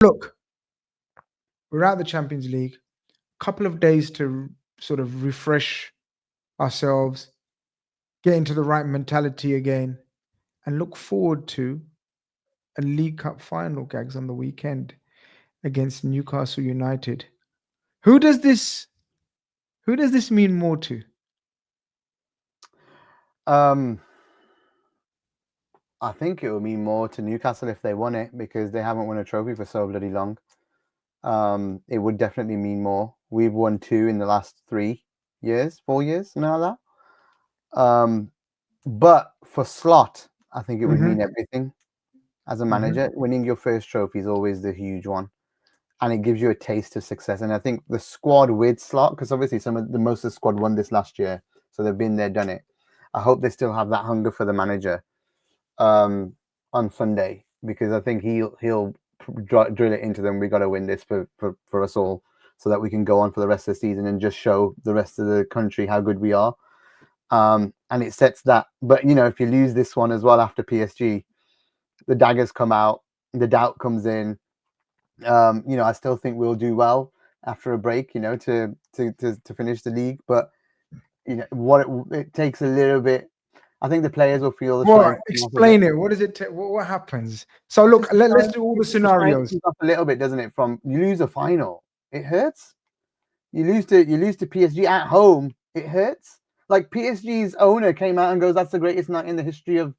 Look, we're out of the Champions League. Couple of days to sort of refresh ourselves, get into the right mentality again, and look forward to a League Cup final, Gags, on the weekend against Newcastle United. Who does this? Who does this mean more to? Um, I think it would mean more to Newcastle if they won it because they haven't won a trophy for so bloody long. It would definitely mean more. We've won 2 in the last 3 years, 4 years, something like that. But for Slot, I think it would Mm-hmm. mean everything. As a Mm-hmm. manager, winning your first trophy is always the huge one, and it gives you a taste of success. And I think the squad with Slot, because obviously most of the squad won this last year, so they've been there, done it. I hope they still have that hunger for the manager on Sunday, because I think he'll drill it into them. We got to win this for us all, so that we can go on for the rest of the season and just show the rest of the country how good we are. And it sets that. But if you lose this one as well after PSG, the daggers come out, the doubt comes in. I still think we'll do well after a break, to finish the league. But what it takes a little bit. I think the players will feel the What? shine off a bit. Explain it. What does it take? What happens? So look, Just let's do all the the shine scenarios. comes off a little bit, doesn't it? From you lose a final, it hurts. You lose to PSG at home, it hurts. Like PSG's owner came out and goes, "That's the greatest night in the history of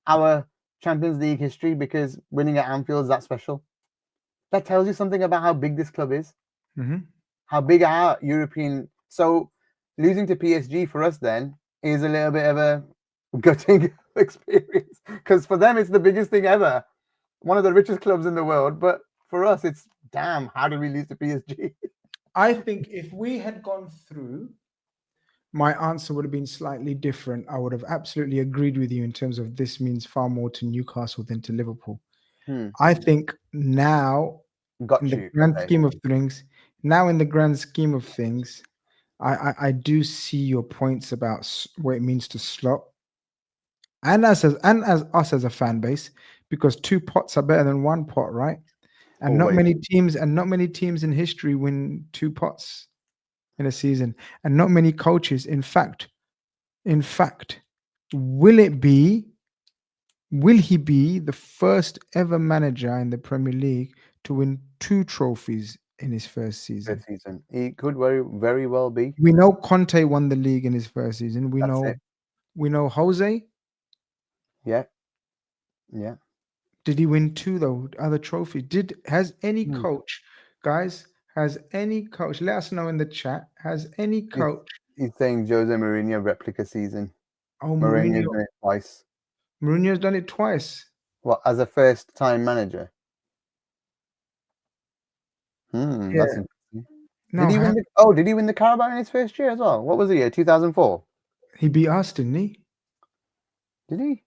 our Champions League history because winning at Anfield is that special." That tells you something about how big this club is, Mm-hmm. how big our European. So losing to PSG for us then is a little bit of a gutting experience because for them it's the biggest thing ever, one of the richest clubs in the world. But for us, it's damn. How did we lose to PSG? I think if we had gone through, my answer would have been slightly different. I would have absolutely agreed with you in terms of this means far more to Newcastle than to Liverpool. I think now, in Got the you. grand Okay. scheme of things, now in the grand scheme of things, I do see your points about what it means to Slot and as us as a fan base, because two pots are better than one pot, right? And Always. not many teams in history win two pots in a season, and not many coaches. In fact, will it be? Will he be the first ever manager in the Premier League to win two trophies in his first This season? season. He could very well be. We know Conte won the league in his first season. We That's know it. we know Jose. Yeah. Yeah. Did he win two though? Other trophies? Has any Hmm. coach, guys? Has any coach? Let us know in the chat. Has any He's, coach? he's saying Jose Mourinho replica season. Oh, Mourinho's Mourinho. done it twice. Mourinho's done it twice. What, as a first time manager? That's Yeah. interesting. Did No, he win did he win the Carabao in his first year as well? What was the year? 2004? he beat us, didn't he? Did he?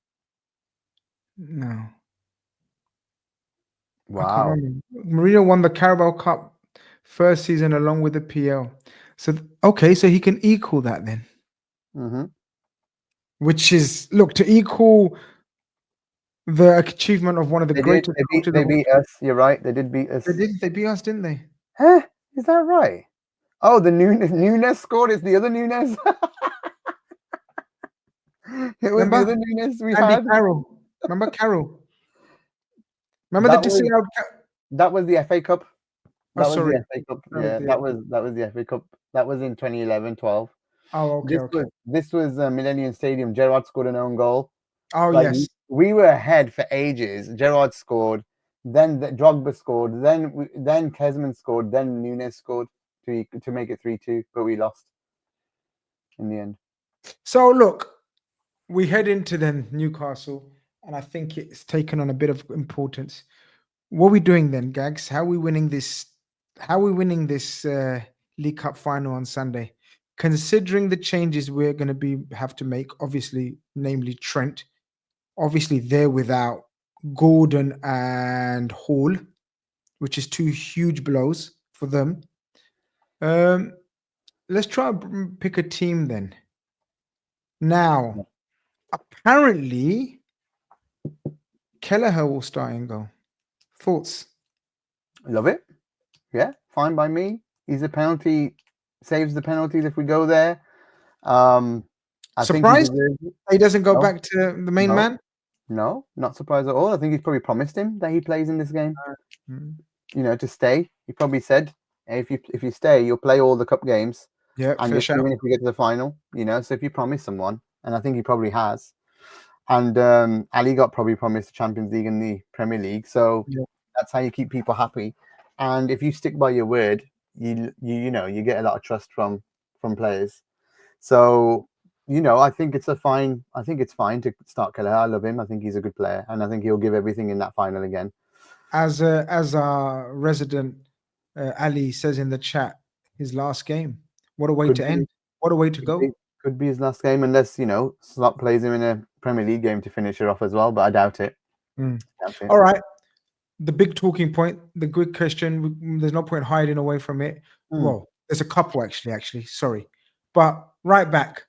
No, I can't Wow. remember. Mourinho won the Carabao Cup first season along with the PL. So okay, so he can equal that then, Mm-hmm. which is look to equal the achievement of one of the They did. greatest They beat coaches they of all beat time. us. You're right. They did beat They us. did. They beat us, didn't they? Huh? Is that right? Oh, the Nunes scored. It's the other Nunes. It was the Remember other Nunes we Andy had. Carroll? Remember Carroll? Remember the That was disallowed? that was the FA Cup. Oh, That was the sorry. FA Cup. That was Yeah, the. that was the FA Cup. That was in 2011-12. Oh, okay, This okay. was this was Millennium Stadium. Gerrard scored an own goal. Oh, Like yes. we were ahead for ages. Gerrard scored, then Drogba scored, then Kesman scored, then Nunes scored to make it 3-2, but we lost in the end. So look, we head into then Newcastle, and I think it's taken on a bit of importance. What are we doing then, Gags? How are we winning this? How are we winning this League Cup final on Sunday? Considering the changes we're going to have to make, obviously, namely Trent, obviously they're without Gordon and Hall, which is two huge blows for them. Um, let's try and pick a team then. Now, apparently, Kelleher will start and go. Thoughts? Love it. Yeah, fine by me. He's a penalty, saves the penalties if we go there. I think he Surprised deserves it. he doesn't go No, back to the main no, man. no, not surprised at all. I think he's probably promised him that he plays in this game. Mm. To stay. He probably said, "Hey, if you stay, you'll play all the cup games, Yeah, and fair shout. even if we get to the final, So if you promise someone, and I think he probably has, and Ali got probably promised the Champions League and the Premier League, so Yeah. that's how you keep people happy. And if you stick by your word, you get a lot of trust from players. So I think it's fine. I think it's fine to start Kelleher. I love him. I think he's a good player, and I think he'll give everything in that final again. As our resident Ali says in the chat, his last game. What a way Could to be, end. What a way to could be, go. could be his last game, unless Slot plays him in a Premier League game to finish it off as well. But I doubt it. Mm. Doubt it. All right. The big talking point, the good question. There's no point hiding away from it. Mm. Well, there's a couple actually. Sorry, but right back,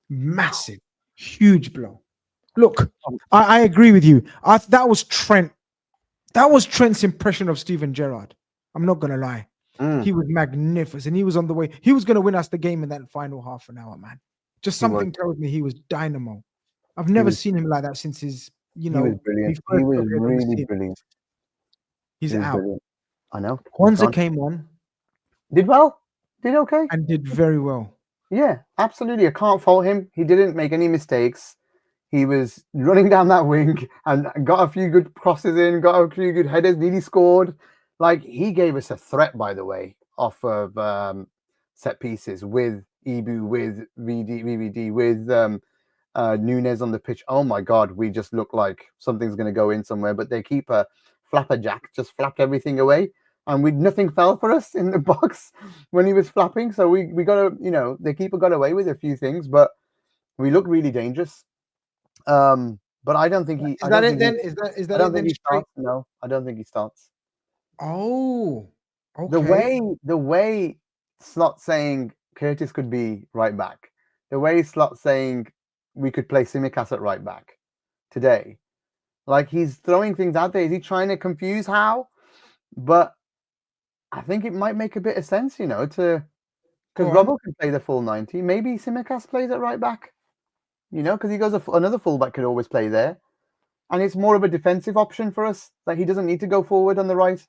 massive, huge blow. Look, I agree with you. That was Trent. That was Trent's impression of Steven Gerrard. I'm not gonna lie. Mm. He was magnificent. He was on the way. He was gonna win us the game in that final half an hour, man. Just He was. something tells me he was dynamo. I've He never was. seen him like that since his, He was when he brilliant. He first was appeared on the really scene. brilliant. He's He was out. brilliant. I know. He's Kwanzaa gone. came on Did well. Did okay. and did very well. Yeah, absolutely. I can't fault him. He didn't make any mistakes. He was running down that wing and got a few good crosses in, got a few good headers, nearly scored. Like, he gave us a threat, by the way, off of set pieces with Ibu, with VVD, with Nunes on the pitch. Oh my God, we just look like something's going to go in somewhere. But their keeper, Flapperjack, just flapped everything away. And nothing fell for us in the box when he was flapping. So we got the keeper got away with a few things, but we looked really dangerous. But I don't think he. Is I that don't it think he. then? Is I that don't it think then he straight? starts. No, I don't think he starts. Oh, The okay. way Slot saying Curtis could be right back, the way Slot saying we could play Simicast at right back today, like he's throwing things out there. Is he trying to confuse how? But I think it might make a bit of sense, to Go because on. Robbo can play the full 90. Maybe Simicast plays at right back, because he goes another fullback could always play there. And it's more of a defensive option for us. Like, he doesn't need to go forward on the right.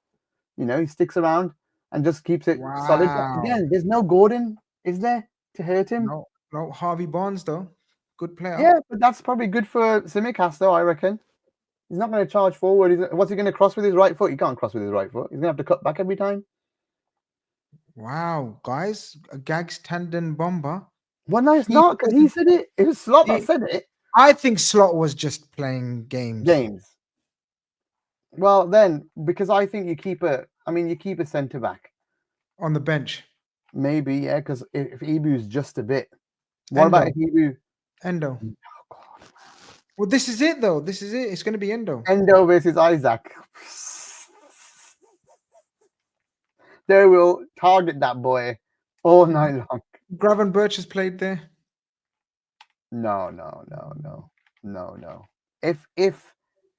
He sticks around and just keeps it solid. But Wow. again, there's no Gordon, is there, to hurt him? No, no, Harvey Barnes though. Good player. Yeah, but that's probably good for Simicast, though, I reckon. He's not going to charge forward. What's he going to cross with his right foot? He can't cross with his right foot. He's going to have to cut back every time. Wow, guys, a Gags tandem bomber. Well, no, it's He not, because he said it. It was Slot that he- said it. I think Slot was just playing games Games. Well, then, because I think you keep a centre back. on the bench. Maybe, yeah, because if Ibu's just a bit. What about if Ibu? Endo. Oh, God. Well, this is it though. This is it. It's going to be Endo. Endo versus Isaac. They will target that boy all night long. Graven Birch has played there. No. If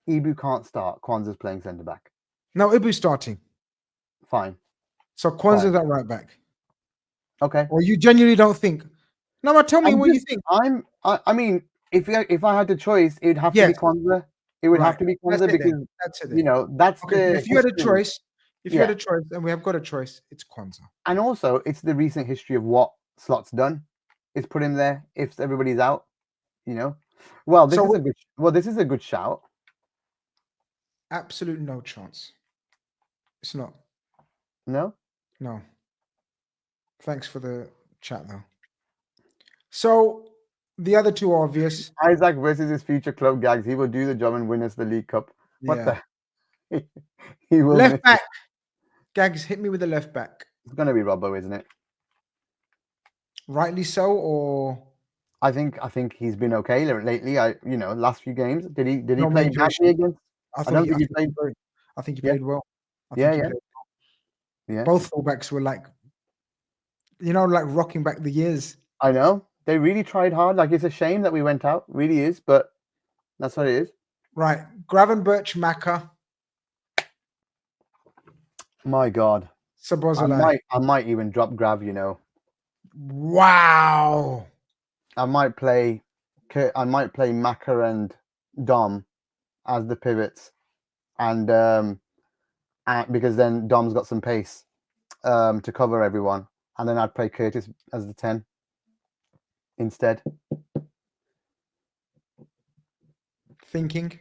Ibu can't start, Kwanzaa's playing centre back. No, Ibu's starting. Fine. So Kwanzaa's at right back. Okay. Or you genuinely don't think? No, but tell me what you think. I mean, if I had the choice, it'd have to be Yes. Kwanzaa. It would have to be That's Kwanzaa it then. because That's it then. that's Okay, the if you had a history. choice, if you had Yeah. a choice, and we have got a choice, it's Kwanzaa. And also, it's the recent history of what Slot's done. Is put him there if everybody's out. Well, this is a good shout. Absolute no chance. It's not. No. No. Thanks for the chat though. So the other two are obvious. Isaac versus his future club Gags. He will do the job and win us the League Cup. What the? He will. Left back. Gags, hit me with the left back. It's going to be Robbo, isn't it? Rightly so, or I think he's been okay lately. Last few games. Did he no play major badly issue. against? I don't think he played. I think he Yeah. played well. I Yeah, think he yeah. played well. Yeah. Both fullbacks were like rocking back the years. I know. They really tried hard. Like, it's a shame that we went out. Really is, but that's what it is. Right. Gravenberch, Maka. My God. Sabozalai. I might even drop Grav, you know. Wow. I might play Maka and Dom as the pivots, and because then Dom's got some pace to cover everyone, and then I'd play Curtis as the 10 instead. Thinking.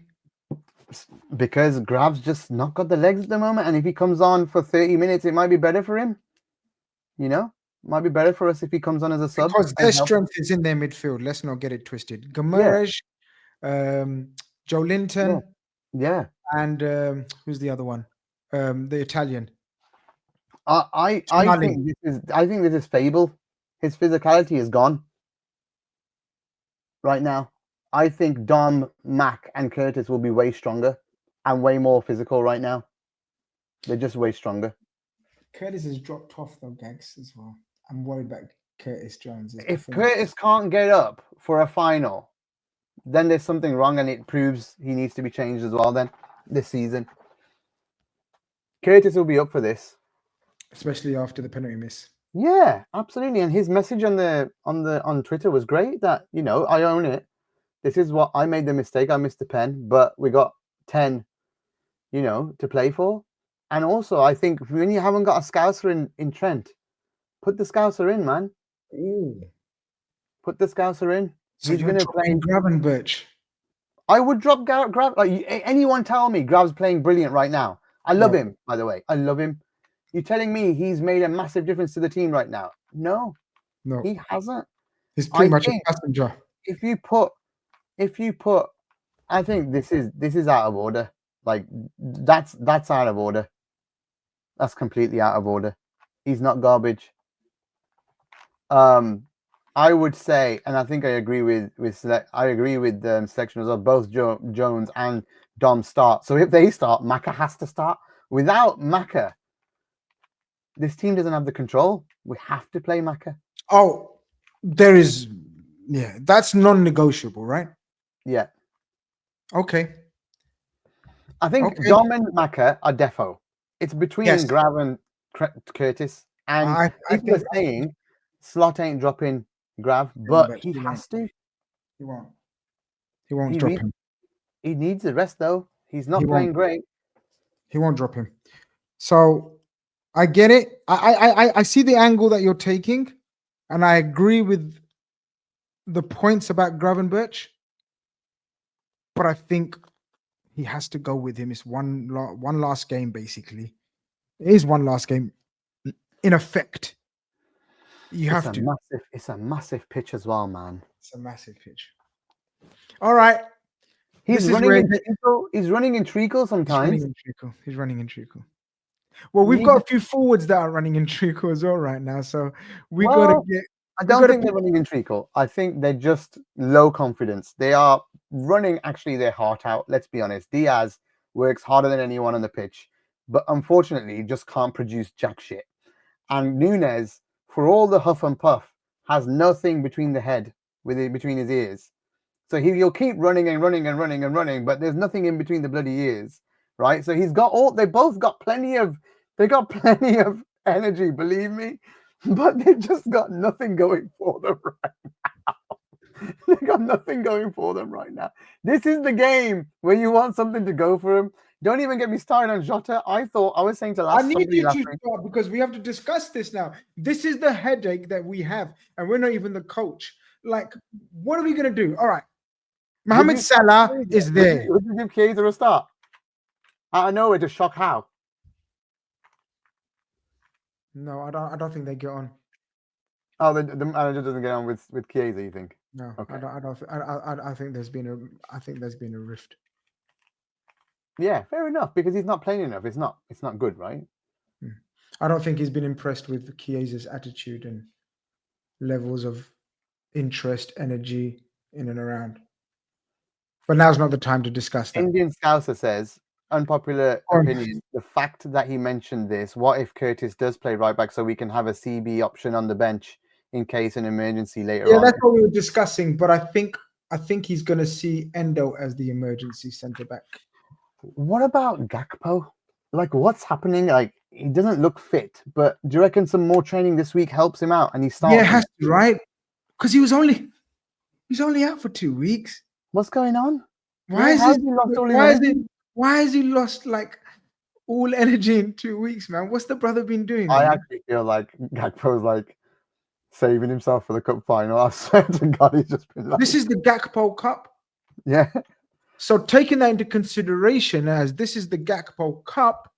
Because Grav's just not got the legs at the moment, and if he comes on for 30 minutes, it might be better for him. You know, might be better for us if he comes on as a sub. Because their And help. strength is in their midfield. Let's not get it twisted. Yeah, Gamaraj, Joe Linton, yeah. and who's the other one? The Italian. I Tonali. think this is Fable. His physicality is gone right now. I think Dom, Mac, and Curtis will be way stronger and way more physical right now. They're just way stronger. Curtis has dropped off though, Gags, as well. I'm worried about Curtis Jones. If Curtis can't get up for a final, then there's something wrong, and it proves he needs to be changed as well. Then this season, Curtis will be up for this, especially after the penalty miss. Yeah, absolutely. And his message on Twitter was great. That I own it. This is what I made the mistake. I missed the pen, but we got 10, to play for. And also, I think when you haven't got a Scouser in Trent, put the Scouser in, man. Ooh. Put the Scouser in. So he's going to play Gravenberch. I would drop Grav. Like anyone tell me Grav's playing brilliant right now. I love him, by the way. I love him. You're telling me he's made a massive difference to the team right now? No, he hasn't. He's pretty much a passenger. If you put, I think this is out of order. Like that's out of order. That's completely out of order. He's not garbage. I would say, and I think I agree with selection as well. Both Jones and Dom start. So if they start, Maka has to start. Without Maka, this team doesn't have the control. We have to play Maka. Oh, there is, that's non-negotiable, right? Yeah. Okay. I think Dom and Maka are defo. It's between Grav and Curtis. And people are saying Slot ain't dropping Grav, but he has to. He won't. He won't drop him. He needs the rest, though. He's not playing great. He won't drop him. So I get it. I see the angle that you're taking, and I agree with the points about Gravenberch. But I think he has to go with him. It's one last game, basically. It is one last game. In effect, it's a massive pitch as well, man. It's a massive pitch. All right. He's running in treacle sometimes. He's running in treacle. Well, we've got a few forwards that are running in treacle as well right now. So we got to get. I don't think they're running in treacle. I think they're just low confidence. They are running actually their heart out. Let's be honest. Diaz works harder than anyone on the pitch, but unfortunately just can't produce jack shit. And Nunes, for all the huff and puff, has nothing between between his ears. So he'll keep running and running and running and running, but there's nothing in between the bloody ears, right? So they both got plenty of energy, believe me, but they've just got nothing going for them right now. They got nothing going for them right now. This is the game where you want something to go for them. Don't even get me started on Jota. I was saying to last. I need you to stop because we have to discuss this now. This is the headache that we have, and we're not even the coach. Like, what are we gonna do? All right, Mohamed Salah is there. Would you give Chiesa a start? I know it to shock how. No, I don't think they get on. Oh, the manager doesn't get on with Chiesa, you think? No, okay. I think there's been a rift. Yeah, fair enough, because he's not playing enough. It's not good, right? I don't think he's been impressed with Chiesa's attitude and levels of interest, energy in and around. But now's not the time to discuss that. Indian Scouser says, unpopular opinion, the fact that he mentioned this, what if Curtis does play right back so we can have a CB option on the bench in case an emergency later on? Yeah, that's what we were discussing, but I think he's going to see Endo as the emergency centre back. What about Gakpo? Like, what's happening? Like, he doesn't look fit. But do you reckon some more training this week helps him out and he Yeah, it starts? has to, right? Because he's only out for 2 weeks. What's going on? Why is How he? has he lost all his Why is it? energy? Why has he lost like all energy in 2 weeks, man? What's the brother been doing? I Man? actually feel like Gakpo's like saving himself for the cup final. I swear to God, he's just been like, This is the Gakpo Cup. yeah. So taking that into consideration, as this is the Gakpo Cup,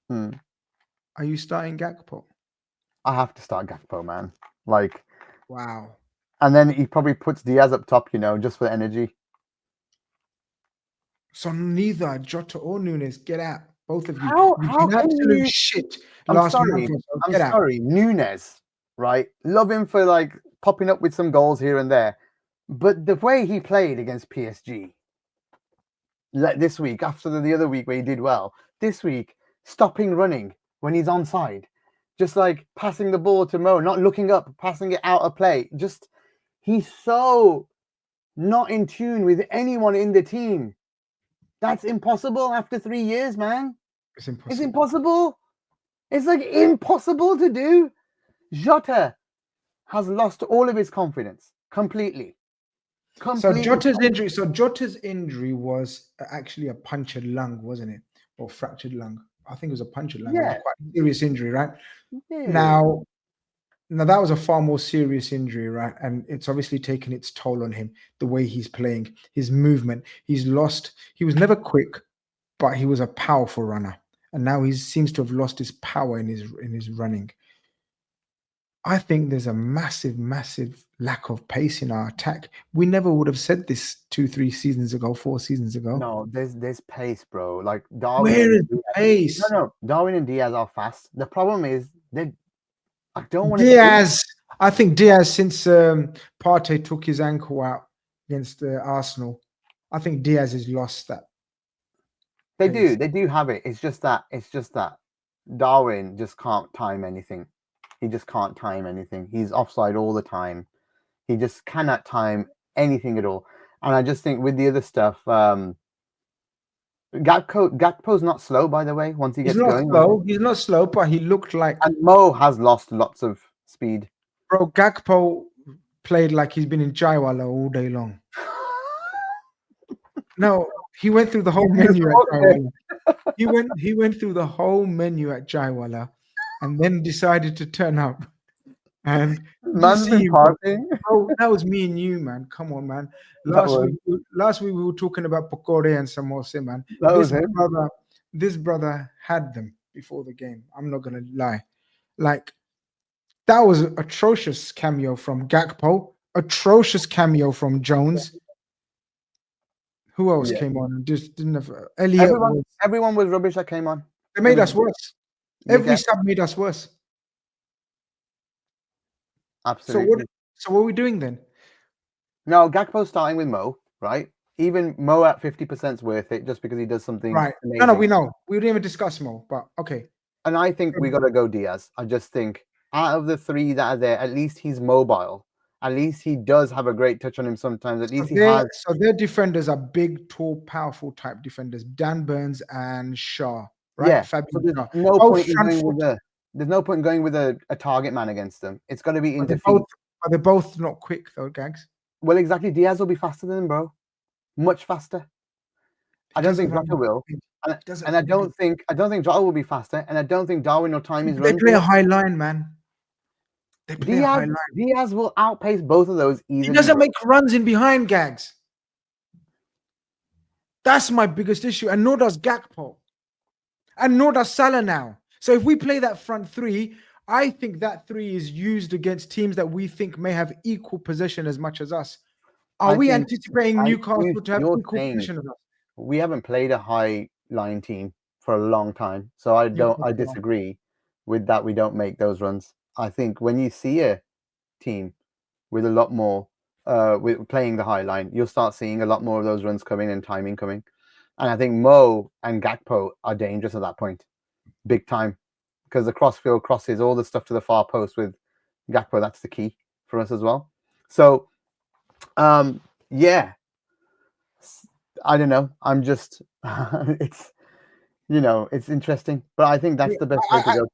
Hmm. are you starting Gakpo? I have to start Gakpo, man. Like, Wow. and then he probably puts Diaz up top, just for energy. So neither Jota or Nunes, get out. Both of you. How You've how been can absolute you? shit I'm last sorry. month or so. I'm Get out. sorry. Nunes, right? Love him for like popping up with some goals here and there, but the way he played against PSG, like this week after the other week where he did well, this week stopping running when he's onside, just like passing the ball to Mo, not looking up, passing it out of play. Just he's so not in tune with anyone in the team. That's impossible after 3 years, man. It's It's impossible. impossible. It's like impossible to do. Jota has lost all of his confidence completely. So Completely. Jota's injury was actually a punctured lung, wasn't it? Or fractured lung. I think it was a punctured lung. It was Yeah. quite a serious injury, right? Yeah. Now that was a far more serious injury, right? And it's obviously taken its toll on him, the way he's playing, his movement. He was never quick, but he was a powerful runner. And now he seems to have lost his power in his running. I think there's a massive, massive lack of pace in our attack. We never would have said this 4 seasons ago. No, there's pace, bro. Like Darwin Where and is the pace? no, Darwin and Diaz are fast. The problem is I don't want to say Diaz, I think Diaz, since Partey took his ankle out against Arsenal, I think Diaz has lost that pace. they do have it. It's just that Darwin just can't time anything. He just can't time anything. He's offside all the time. He just cannot time anything at all. And I just think with the other stuff, Gakpo's not slow, by the way. Once he He's gets not going, slow. He's not slow, but he looked like and Mo has lost lots of speed. bro. Gakpo played like he's been in Jaiwala all day long. No, he went through the whole menu at Jaiwala. He went through the whole menu at Jaiwala, and then decided to turn up. And you Man's see been him, partying. bro. That was me and you, man. Come on, man. That was Last week we were talking about Pokore and Samosa, man. that was him. This brother had them before the game. I'm not gonna lie. Like that was atrocious cameo from Gakpo. Atrocious cameo from Jones. Who else Yeah. came on? Just didn't have Elliot. Everyone was rubbish that came on. They made was us worse. You Every get sub made us worse. absolutely. So what are we doing then? No, Gakpo's starting with Mo, right? Even Mo at 50% is worth it just because he does something Right. amazing. No, we know. We didn't even discuss Mo, but okay. And I think we got to go Diaz. I just think out of the three that are there, at least he's mobile. At least he does have a great touch on him sometimes. At least he has. So their defenders are big, tall, powerful type defenders. Dan Burns and Shaw, right? Yeah. Fabian So Shaw. there's no Both point in front going foot, with there's no point in going with a target man against them. It's got to be in but defeat. they're both not quick though, Gags. Well, exactly. Diaz will be faster than him, bro. Much faster. I don't think Jota will. And I don't think Jota will be faster. And I don't think Darwin will time his They runs. play a high line, man. They play a high line. Diaz will outpace both of those easily. He doesn't make runs in behind, Gags. That's my biggest issue. And nor does Gakpo. And nor does Salah now. So if we play that front three, I think that three is used against teams that we think may have equal possession as much as us. Are we anticipating Newcastle to have equal possession as us? We haven't played a high line team for a long time. So I disagree with that. We don't make those runs. I think when you see a team with a lot more with playing the high line, you'll start seeing a lot more of those runs coming and timing coming. And I think Mo and Gakpo are dangerous at that point, big time, because the crossfield crosses all the stuff to the far post with Gakpo. That's the key for us as well. So, yeah, I don't know. I'm just You know, it's interesting, but I think that's Yeah, the best way to go.